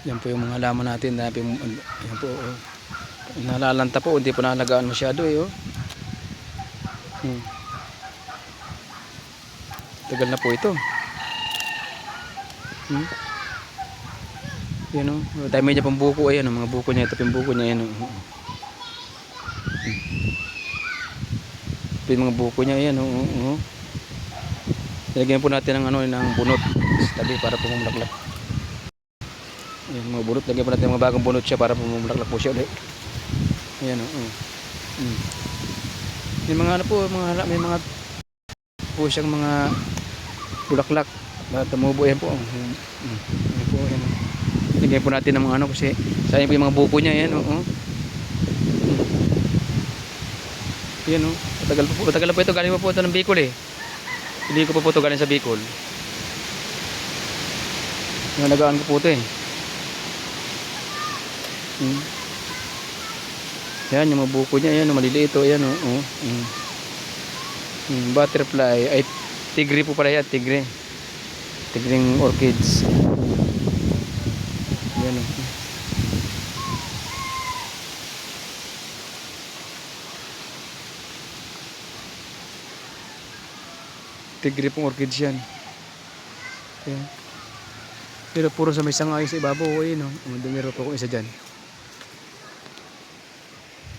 Yan po yung mga halaman natin. Yan po, oh. Nalalanta po, hindi po nalagaan masyado eh. Oh. Tagal na po ito. Yan o. Dami niya pang buko. Ayan o, mga buko niya. Ito yung buko niya. Ayan o. Ito yung mga buko niya. Ayan o. Ilagyan po natin ng, ng bunot sa tabi para po mamulaklak. Ayan, mga bunot. Lagyan po natin mga bagong bunot siya para po mamulaklak po siya ulit. Ayan o. May mga ano po, may mga po siyang mga bulaklak na tumubo. Ayan po. Ayan po. Ayan. Lagyan po natin ng mga ano kasi sayang po yung mga buko niya. Ayan o. Ayan o. Matagal po ito. Galing po ito ng Bicol eh. Hindi ko po ito galing sa Bicol. Nalagaan ko po ito eh. Ayan yung mga buko niya. Ayan o. Maliliit o. Ayan o. Butterfly. Ay tigre po pala yan. Tigre. Tigring orchids. Ayan o. Tigre pong orchids yan. Ayan. Pero puro sa may sangay sa ibabaw. Ayan o. Dumiro po kung isa dyan.